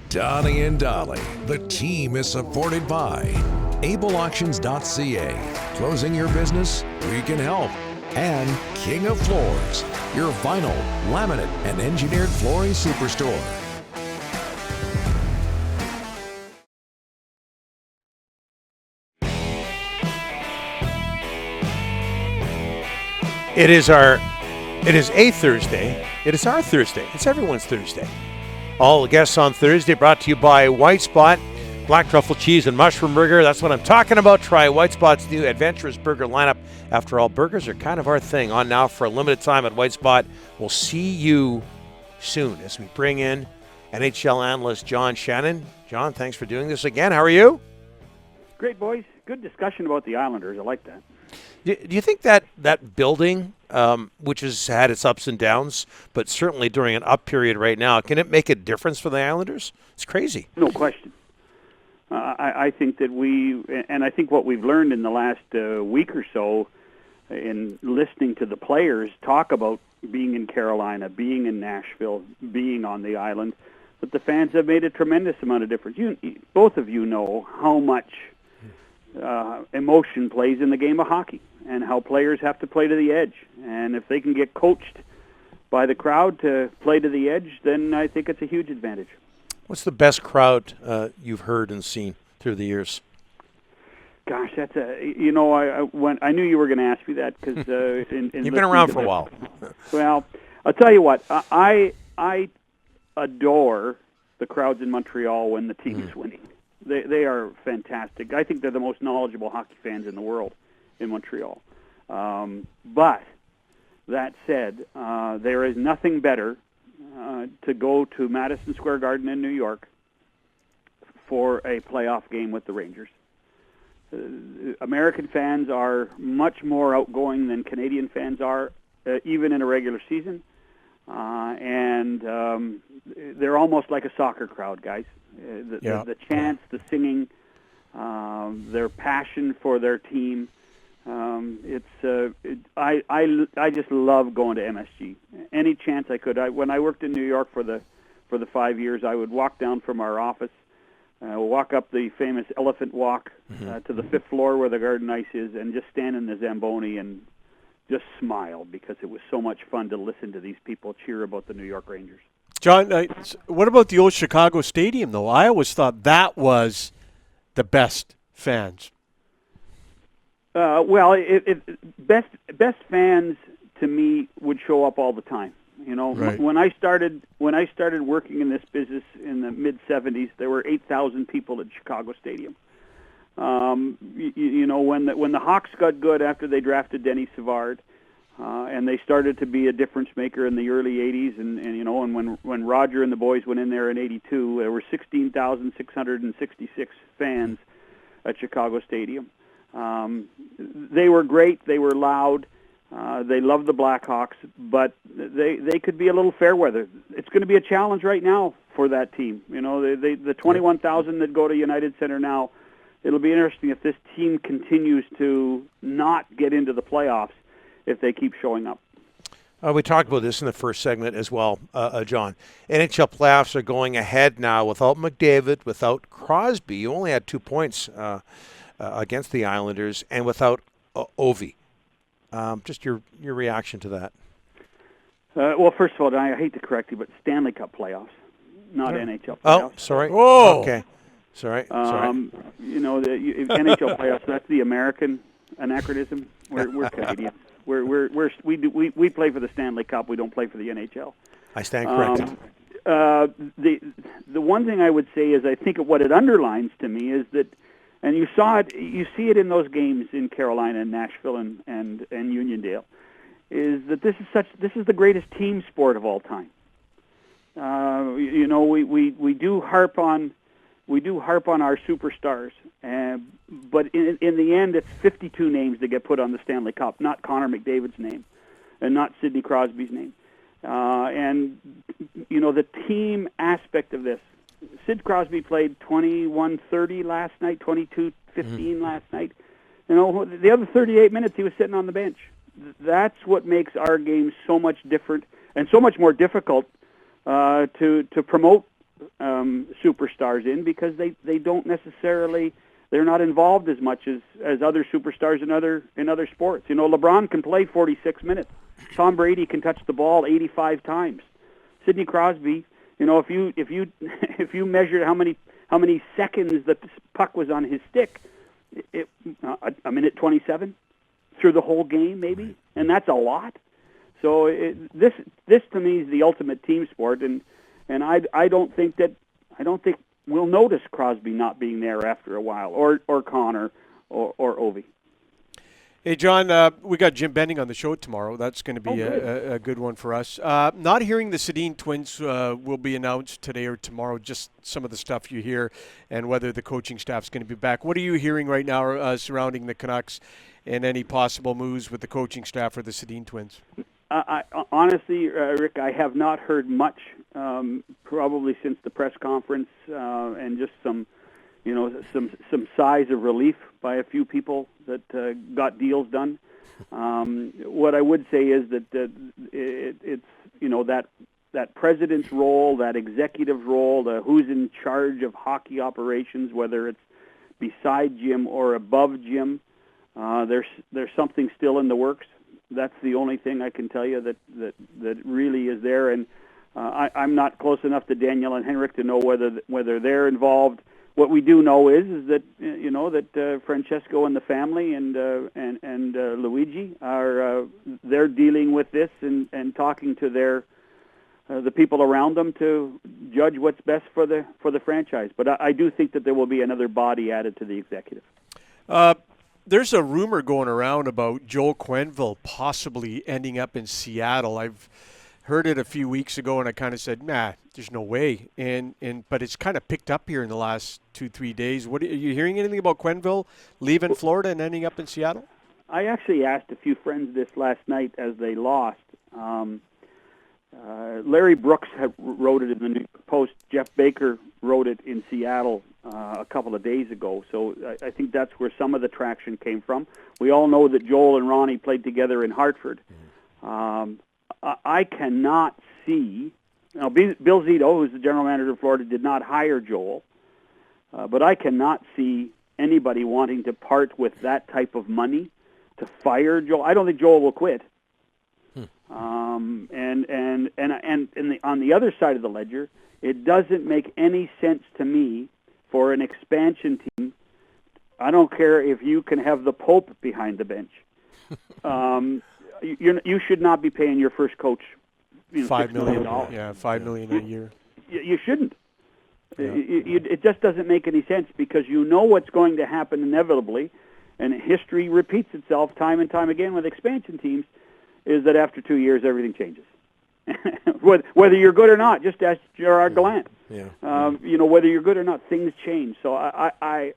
Donnie and Dolly. The team is supported by ableauctions.ca. Closing your business? We can help. And King of Floors, your vinyl, laminate, and engineered flooring superstore. It is a Thursday. It is our Thursday. It's everyone's Thursday. All the guests on Thursday brought to you by White Spot, black truffle cheese and mushroom burger. That's what I'm talking about. Try White Spot's new adventurous burger lineup. After all, burgers are kind of our thing. On now for a limited time at White Spot. We'll see you soon as we bring in NHL Analyst John Shannon. John, thanks for doing this again. How are you? Great, boys. Good discussion about the Islanders. I like that. Do you think that building, which has had its ups and downs, but certainly during an up period right now, can it make a difference for the Islanders? It's crazy. No question. I think that I think what we've learned in the last week or so in listening to the players talk about being in Carolina, being in Nashville, being on the island, that the fans have made a tremendous amount of difference. Both of you know how much emotion plays in the game of hockey and how players have to play to the edge. And if they can get coached by the crowd to play to the edge, then I think it's a huge advantage. What's the best crowd you've heard and seen through the years? Gosh, that's I knew you were going to ask me that because you've been around for a while. Well, I'll tell you what, I adore the crowds in Montreal when the team is winning. They are fantastic. I think they're the most knowledgeable hockey fans in the world in Montreal. But that said, there is nothing better to go to Madison Square Garden in New York for a playoff game with the Rangers. American fans are much more outgoing than Canadian fans are, even in a regular season. And they're almost like a soccer crowd, guys. The chants, the singing, their passion for their team. I just love going to MSG. Any chance I could. When I worked in New York for the 5 years, I would walk down from our office, walk up the famous Elephant Walk to the 5th floor where the Garden Ice is, and just stand in the Zamboni and just smile because it was so much fun to listen to these people cheer about the New York Rangers. John, what about the old Chicago Stadium, though? I always thought that was the best fans. Best fans to me would show up all the time. You know, right. When I started working in this business in the mid '70s, there were 8,000 people at Chicago Stadium. When the Hawks got good after they drafted Denny Savard, and they started to be a difference maker in the early '80s, and when Roger and the boys went in there in '82, there were 16,666 fans at Chicago Stadium. They were great. They were loud. They loved the Blackhawks, but they could be a little fair weather. It's going to be a challenge right now for that team. You know, the 21,000 that go to United Center now. It'll be interesting if this team continues to not get into the playoffs if they keep showing up. We talked about this in the first segment as well, John. NHL playoffs are going ahead now without McDavid, without Crosby. You only had 2 points against the Islanders, and without Ovi. Just your reaction to that. Well, first of all, I hate to correct you, but Stanley Cup playoffs, not NHL playoffs. Oh, sorry. Whoa. Okay. Sorry. The NHL playoffs, that's the American anachronism. We're Canadians. We play for the Stanley Cup. We don't play for the NHL. I stand corrected. The one thing I would say is I think what it underlines to me is that, and you see it in those games in Carolina and Nashville and Uniondale, is that this is the greatest team sport of all time. We do harp on our superstars, but in the end, it's 52 names that get put on the Stanley Cup, not Connor McDavid's name, and not Sidney Crosby's name. The team aspect of this. Sid Crosby played 21-30 last night, 22-15 last night. The other 38 minutes he was sitting on the bench. That's what makes our game so much different and so much more difficult to promote superstars in because they don't necessarily, they're not involved as much as other superstars in other sports. You know, LeBron can play 46 minutes. Tom Brady can touch the ball 85 times. Sidney Crosby, you know, if you measured how many seconds the puck was on his stick, a minute 27 through the whole game maybe, and that's a lot. So this to me is the ultimate team sport, and I don't think we'll notice Crosby not being there after a while, or Connor or Ovi. Hey, John, we got Jim Benning on the show tomorrow. That's going to be a good one for us. Not hearing the Sedin twins will be announced today or tomorrow, just some of the stuff you hear and whether the coaching staff's going to be back. What are you hearing right now surrounding the Canucks and any possible moves with the coaching staff for the Sedin twins? Honestly, Rick, I have not heard much, probably since the press conference, and just some sighs of relief by a few people that got deals done. What I would say is that it's that president's role, that executive role, who's in charge of hockey operations, whether it's beside Jim or above Jim, there's something still in the works. That's the only thing I can tell you that really is there, and I'm not close enough to Daniel and Henrik to know whether they're involved. What we do know is that that Francesco and the family and Luigi they're dealing with this and talking to the people around them to judge what's best for the franchise. But I do think that there will be another body added to the executive. There's a rumor going around about Joel Quenneville possibly ending up in Seattle. I've heard it a few weeks ago, and I kind of said, nah, there's no way. But it's kind of picked up here in the last 2-3 days. Are you hearing anything about Quenneville leaving Florida and ending up in Seattle? I actually asked a few friends this last night as they lost. Larry Brooks wrote it in the New York Post. Jeff Baker wrote it in Seattle a couple of days ago. So I think that's where some of the traction came from. We all know that Joel and Ronnie played together in Hartford. I cannot see... Now, Bill Zito, who's the general manager of Florida, did not hire Joel. But I cannot see anybody wanting to part with that type of money to fire Joel. I don't think Joel will quit. On the other side of the ledger, it doesn't make any sense to me for an expansion team. I don't care if you can have the Pope behind the bench. You should not be paying your first coach $5 million. Yeah, $5 million a year. You shouldn't. Yeah. It just doesn't make any sense because you know what's going to happen inevitably, and history repeats itself time and time again with expansion teams, is that after 2 years everything changes. Whether you're good or not, just ask Gerard Gallant. Yeah. Whether you're good or not, things change. So I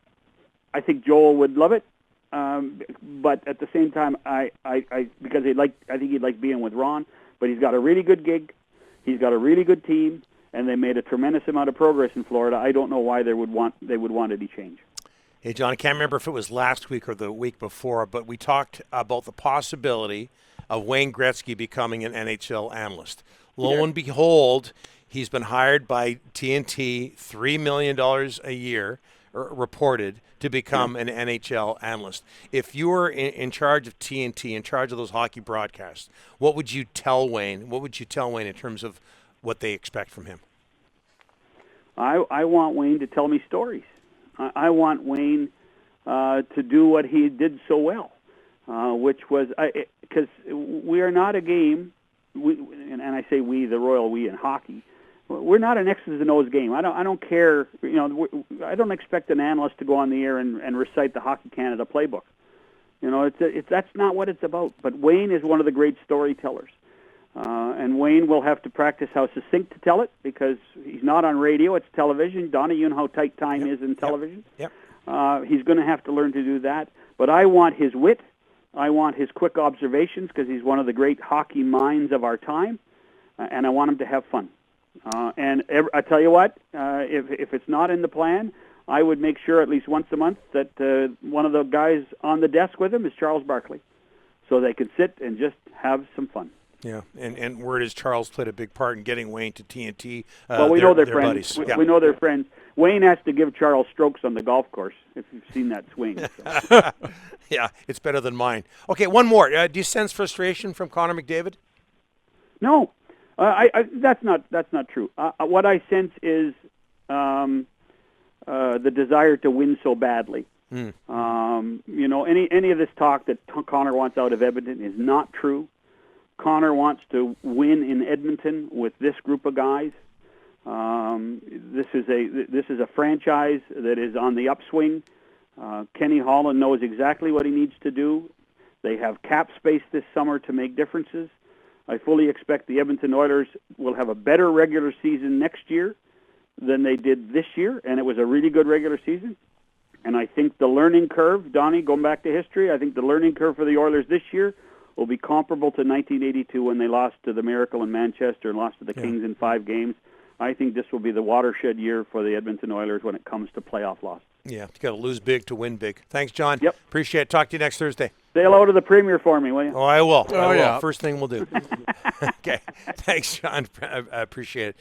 think Joel would love it, but at the same time, because I think he'd like being with Ron. But he's got a really good gig, he's got a really good team, and they made a tremendous amount of progress in Florida. I don't know why they would want any change. Hey, John, I can't remember if it was last week or the week before, but we talked about the possibility of Wayne Gretzky becoming an NHL analyst. Lo and behold, he's been hired by TNT, $3 million a year, reported, to become an NHL analyst. If you were in charge of TNT, in charge of those hockey broadcasts, what would you tell Wayne? What would you tell Wayne in terms of what they expect from him? I want Wayne to tell me stories. I want Wayne to do what he did so well, which was because we are not a game, and I say we, the royal we in hockey. We're not an X's and O's game. I don't care. I don't expect an analyst to go on the air and recite the Hockey Canada playbook. That's not what it's about. But Wayne is one of the great storytellers, and Wayne will have to practice how succinct to tell it because he's not on radio. It's television. Donna, you know how tight time is in television. Yep. He's going to have to learn to do that. But I want his wit. I want his quick observations because he's one of the great hockey minds of our time, and I want him to have fun. I tell you what, if it's not in the plan, I would make sure at least once a month that one of the guys on the desk with him is Charles Barkley, so they can sit and just have some fun. Yeah, and word is Charles played a big part in getting Wayne to TNT. Well, we know they're friends. Buddies. We know they're friends. Wayne has to give Charles strokes on the golf course, if you've seen that swing. So. Yeah, it's better than mine. Okay, one more. Do you sense frustration from Connor McDavid? No, that's not true. What I sense is the desire to win so badly. Any of this talk that Connor wants out of Edmonton is not true. Connor wants to win in Edmonton with this group of guys. This is a franchise that is on the upswing. Kenny Holland knows exactly what he needs to do. They have cap space this summer to make differences. I fully expect the Edmonton Oilers will have a better regular season next year than they did this year, and it was a really good regular season. And I think the learning curve, Donnie, going back to history, I think the learning curve for the Oilers this year will be comparable to 1982 when they lost to the Miracle in Manchester and lost to the Kings in 5 games. I think this will be the watershed year for the Edmonton Oilers when it comes to playoff loss. Yeah, you got to lose big to win big. Thanks, John. Yep. Appreciate it. Talk to you next Thursday. Say hello to the Premier for me, will you? Oh, I will. I will. Yeah. First thing we'll do. Okay. Thanks, John. I appreciate it.